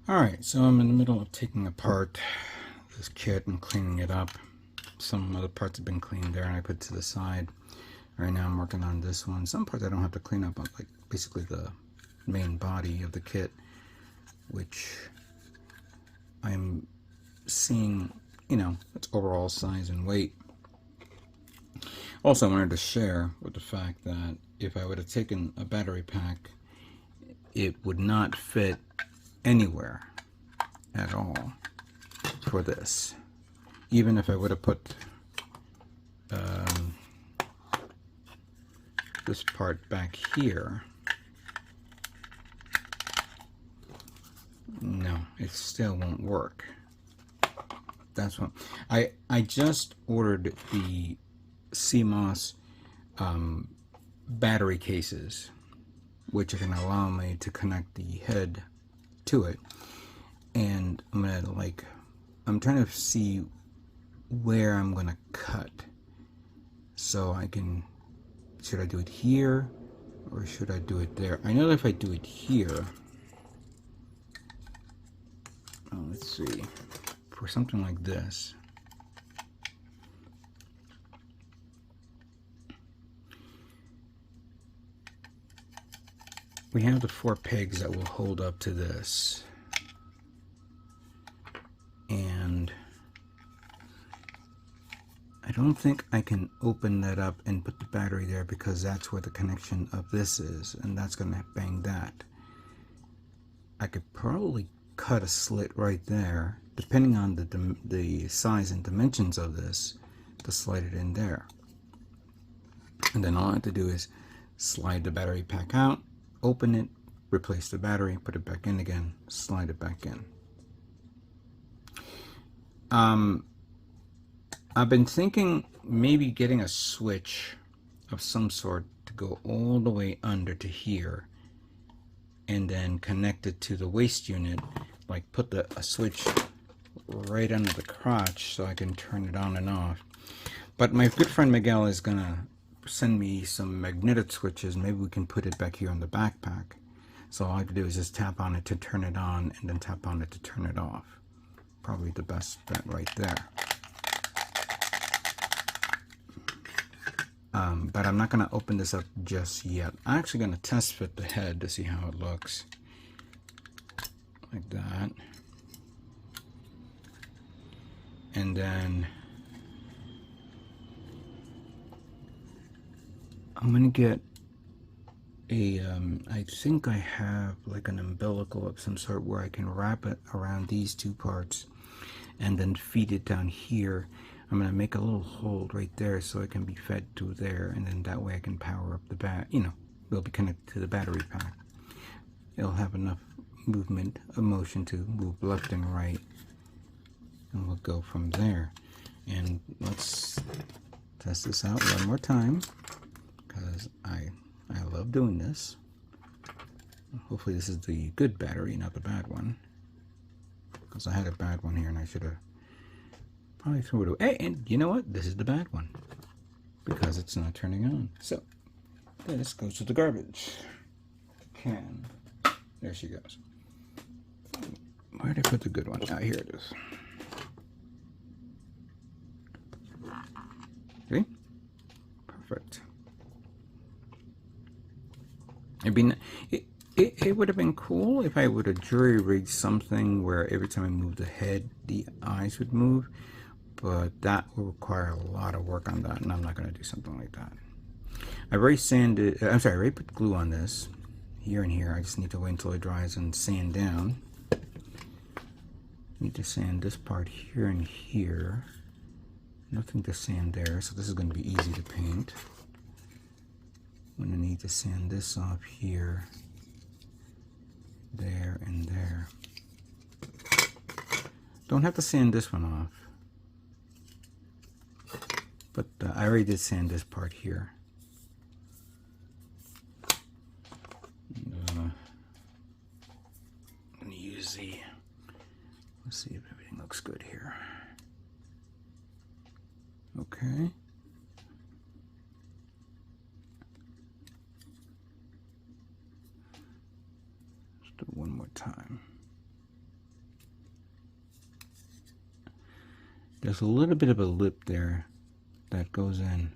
Alright, so I'm in the middle of taking apart this kit and cleaning it up. Some other parts have been cleaned there and I put to the side. Right now I'm working on this one. Some parts I don't have to clean up, like basically the main body of the kit, which I'm seeing, its overall size and weight. Also, I wanted to share with the fact that if I would have taken a battery pack, it would not fit anywhere at all for this. Even if I would have put this part back here, no, it still won't work. That's what I just ordered the CMOS battery cases, which are going to allow me to connect the head to it. And I'm trying to see where I'm going to cut. So I can, should I do it here or should I do it there? I know that if I do it here, let's see, for something like this, we have the 4 pegs that will hold up to this, and I don't think I can open that up and put the battery there because that's where the connection of this is, and that's going to bang that. I could probably cut a slit right there, depending on the size and dimensions of this, to slide it in there. And then all I have to do is slide the battery pack out, open it, replace the battery, put it back in again, slide it back in. I've been thinking maybe getting a switch of some sort to go all the way under to here and then connect it to the waist unit, like put a switch right under the crotch so I can turn it on and off. But my good friend Miguel is gonna send me some magnetic switches. Maybe we can put it back here on the backpack. So all I have to do is just tap on it to turn it on and then tap on it to turn it off. Probably the best bet right there. But I'm not going to open this up just yet. I'm actually going to test fit the head to see how it looks. Like that. And then I'm going to get a, I think I have like an umbilical of some sort where I can wrap it around these 2 parts and then feed it down here. I'm going to make a little hole right there so it can be fed to there, and then that way I can power up the it'll be connected to the battery pack. It'll have enough movement of motion to move left and right, and we'll go from there. And let's test this out one more time because I love doing this. Hopefully this is the good battery, not the bad one, because I had a bad one here and I should have probably threw it away. Hey, and you know what? This is the bad one because it's not turning on. So this goes to the garbage can. There she goes. Where did I put the good one? Ah, here it is. See? Perfect. It would have been cool if I would have jury rigged something where every time I moved the head, the eyes would move, but that will require a lot of work on that, and I'm not going to do something like that. I've already sanded, I already put glue on this, here and here. I just need to wait until it dries and sand down. Need to sand this part here and here. Nothing to sand there, so this is going to be easy to paint. I'm going to need to sand this off here, there, and there. Don't have to sand this one off, but I already did sand this part here. I'm going to use the, let's see if everything looks good here. Okay. Let's do it one more time. There's a little bit of a lip there that goes in.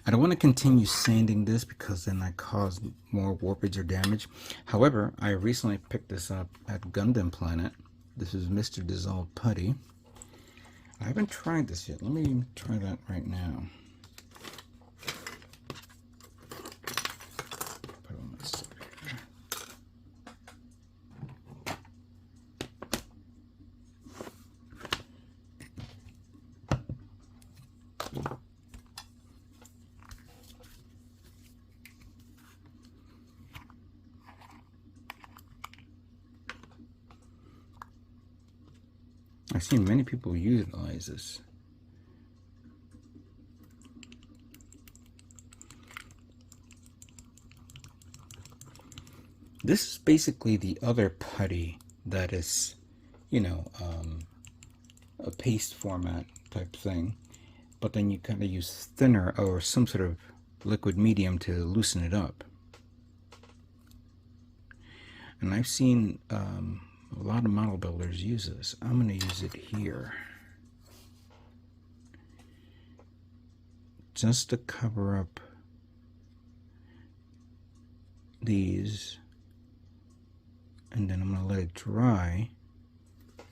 I don't want to continue sanding this because then I cause more warpage or damage. However, I recently picked this up at Gundam Planet. This is Mr. Dissolved Putty. I haven't tried this yet. Let me try that right now. Put it on my side here. I've seen many people utilize this. This is basically the other putty that is, you know, a paste format type thing, but then you kind of use thinner or some sort of liquid medium to loosen it up. And I've seen a lot of model builders use this. I'm going to use it here just to cover up these, and then I'm going to let it dry. I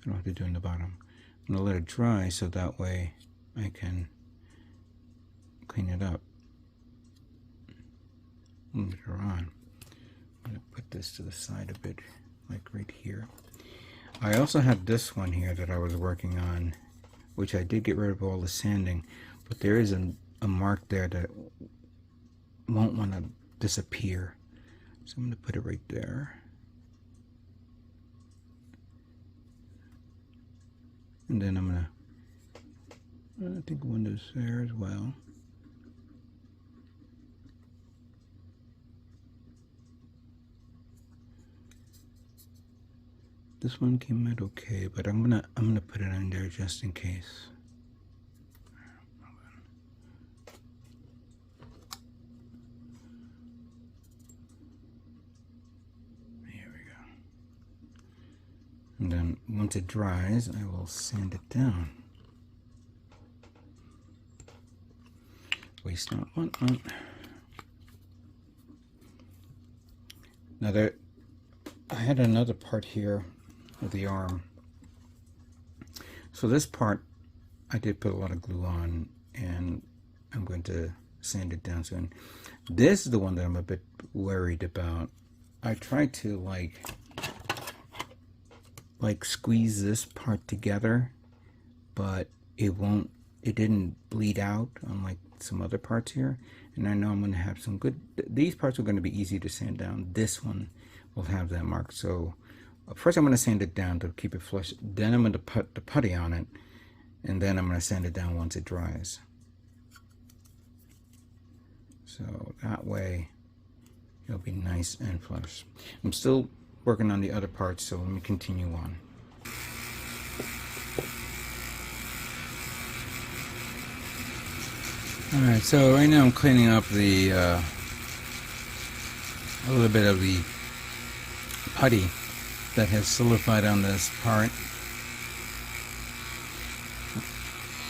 don't have to do it in the bottom. I'm going to let it dry so that way I can clean it up. Later on, I'm going to put this to the side a bit, like right here. I also have this one here that I was working on, which I did get rid of all the sanding, but there is a mark there that won't want to disappear. So I'm going to put it right there. And then I'm going to, I think one is there as well. This one came out okay, but I'm gonna put it on there just in case. Here we go. And then once it dries, I will sand it down. Waste not, want not. Now there, I had another part here of the arm. So this part I did put a lot of glue on, and I'm going to sand it down soon. This is the one that I'm a bit worried about. I tried to like squeeze this part together, but it didn't bleed out unlike some other parts here. And I know I'm going to have some good, these parts are going to be easy to sand down. This one will have that mark. So first I'm going to sand it down to keep it flush. Then I'm going to put the putty on it, and then I'm going to sand it down once it dries. So that way it'll be nice and flush. I'm still working on the other parts, so let me continue on. Alright, so right now I'm cleaning up the a little bit of the putty that has solidified on this part.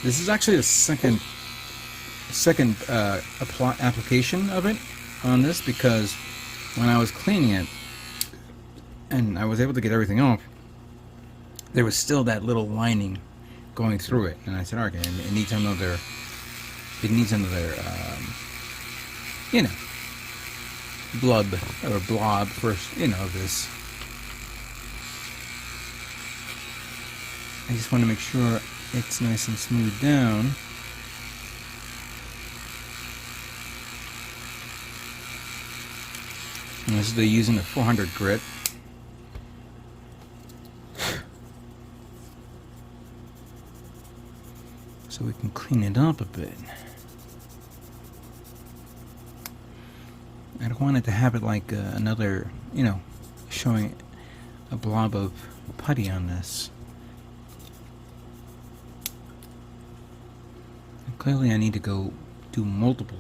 This is actually the second application of it on this, because when I was cleaning it and I was able to get everything off, there was still that little lining going through it, and I said, okay, it needs another you know, blob first, you know, this. I just want to make sure it's nice and smooth down. And this is using a 400 grit. So we can clean it up a bit. I don't want it to have it like another, you know, showing a blob of putty on this. And clearly I need to go do multiple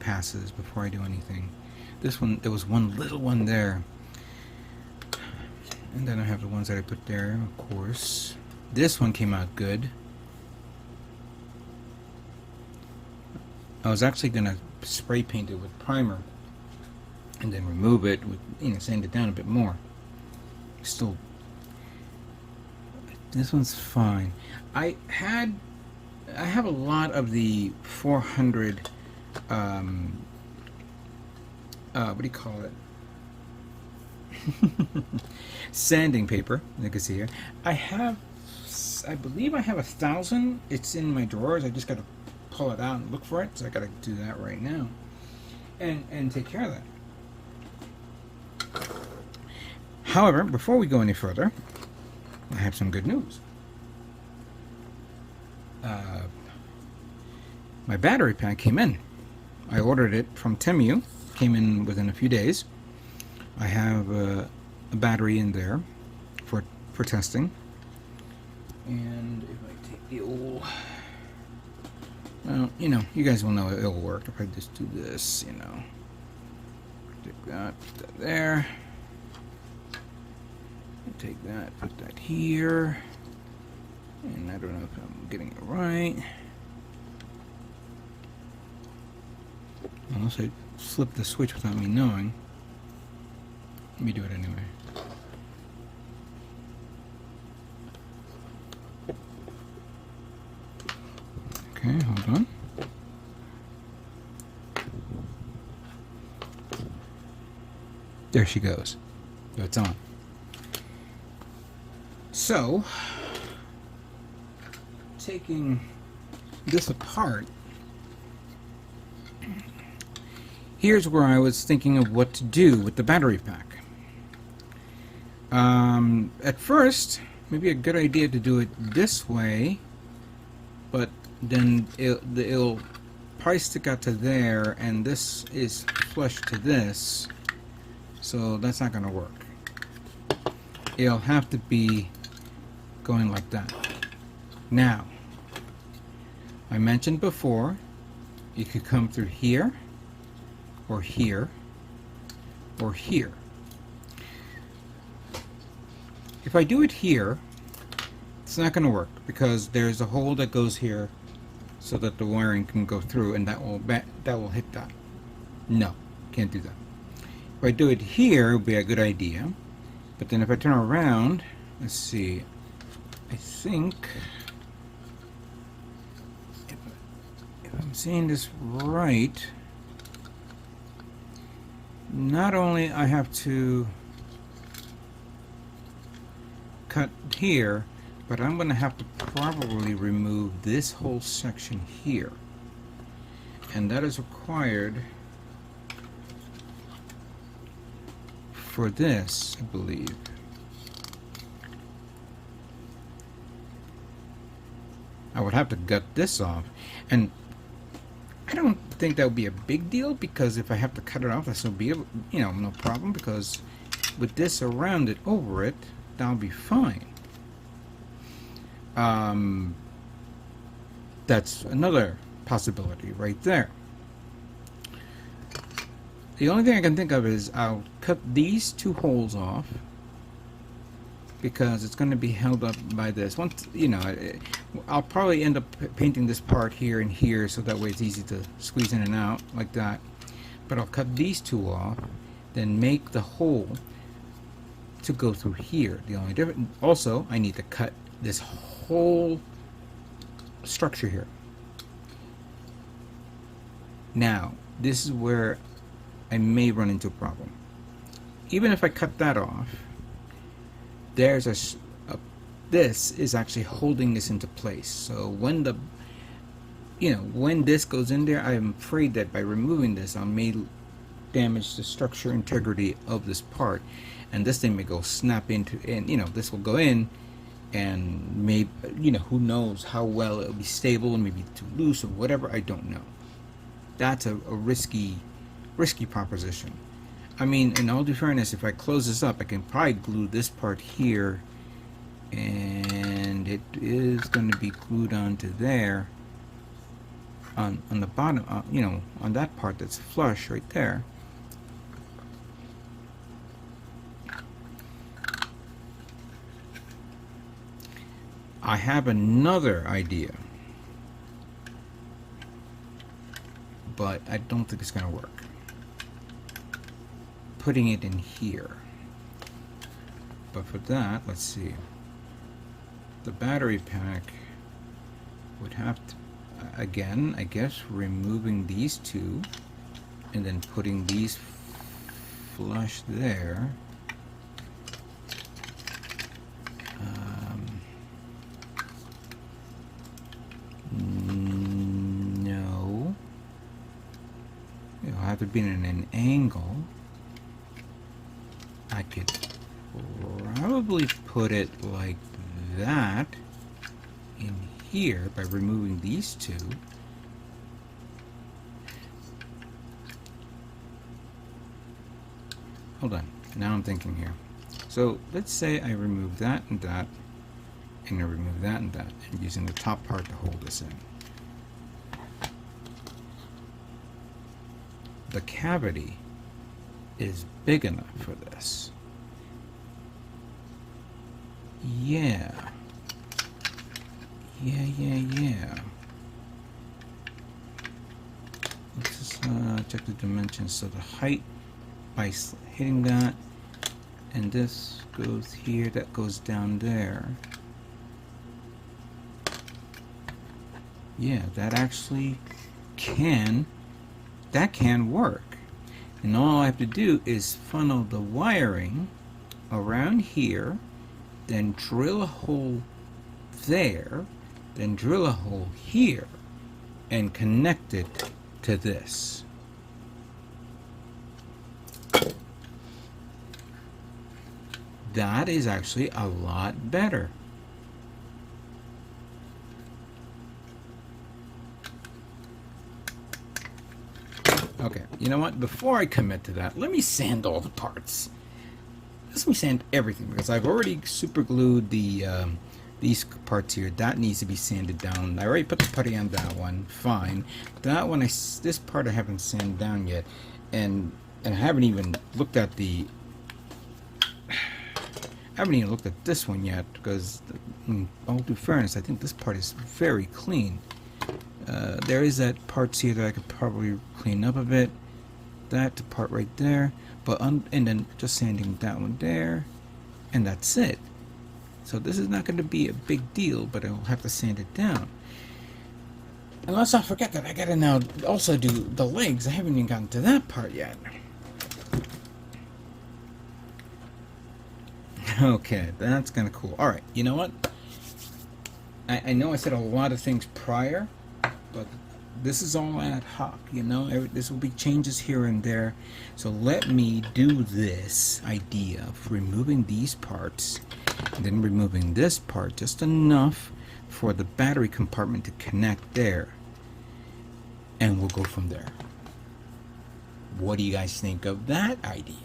passes before I do anything. This one, there was one little one there. And then I have the ones that I put there, of course. This one came out good. I was actually going to spray paint it with primer and then remove it with, sand it down a bit more. Still, this one's fine. I have a lot of the 400 what do you call it? Sanding paper. You can see here. I believe I have 1,000. It's in my drawers. I just got to pull it out and look for it. So I got to do that right now, and take care of that. However, before we go any further, I have some good news. My battery pack came in. I ordered it from Temu. Came in within a few days. I have a battery in there for testing. And if I take the old, well, you guys will know it'll work if I just do this, Take that, put that there. Take that, put that here. And I don't know if I'm getting it right. Unless I flip the switch without me knowing. Let me do it anyway. Okay, hold on. There she goes. So it's on. So, taking this apart, here's where I was thinking of what to do with the battery pack. At first, maybe a good idea to do it this way, but then it'll probably stick out to there, and this is flush to this, so that's not going to work. It'll have to be going like that. Now, I mentioned before, you could come through here, or here, or here. If I do it here, it's not going to work because there's a hole that goes here so that the wiring can go through, and that will hit that. No, can't do that. If I do it here, it would be a good idea. But then if I turn around, let's see, I think if I'm seeing this right, not only I have to cut here, but I'm going to have to probably remove this whole section here, and that is required for this, I believe. I would have to gut this off, and I don't think that would be a big deal, because if I have to cut it off, this will be, no problem, because with this around it, over it, that'll be fine. That's another possibility right there. The only thing I can think of is I'll cut these two holes off, because it's going to be held up by this. Once, I'll probably end up painting this part here and here, so that way it's easy to squeeze in and out like that. But I'll cut these two off, then make the hole to go through here. The only difference, also, I need to cut this whole structure here. Now, this is where I may run into a problem. Even if I cut that off, there's this is actually holding this into place. So when when this goes in there, I'm afraid that by removing this, I may damage the structure integrity of this part, and this thing may go snap into, and this will go in, and maybe, who knows how well it'll be stable, and maybe too loose or whatever. I don't know. That's a risky proposition. I mean, in all due fairness, if I close this up, I can probably glue this part here, and it is going to be glued onto there, on the bottom, on that part that's flush right there. I have another idea, but I don't think it's going to work. Putting it in here. But for that, let's see. The battery pack would have to, again, I guess, removing these two and then putting these flush there. No. It'll have to be in an angle. I could probably put it like that in here by removing these two. Hold on, now I'm thinking here. So let's say I remove that and that, and I remove that and that, and using the top part to hold this in. The cavity is big enough for this. Yeah. Yeah. Let's just check the dimensions. So the height by hitting that, and this goes here, that goes down there. Yeah, that actually can work. And all I have to do is funnel the wiring around here, then drill a hole there, then drill a hole here, and connect it to this. That is actually a lot better. Okay, you know what? Before I commit to that, let me sand all the parts. Let me sand everything, because I've already super glued the these parts here. That needs to be sanded down. I already put the putty on that one, fine. That one, this part I haven't sanded down yet, and I haven't even looked at the. I haven't even looked at this one yet, because in all due fairness, I think this part is very clean. There is that parts here that I could probably clean up a bit. That part right there, but and then just sanding that one there, and that's it. So this is not going to be a big deal, but I'll have to sand it down. And let's not forget that I gotta now also do the legs. I haven't even gotten to that part yet. Okay, that's kind of cool. All right, you know what? I know I said a lot of things prior, but this is all ad hoc, you know. This will be changes here and there. So let me do this idea of removing these parts and then removing this part just enough for the battery compartment to connect there, and we'll go from there. What do you guys think of that idea?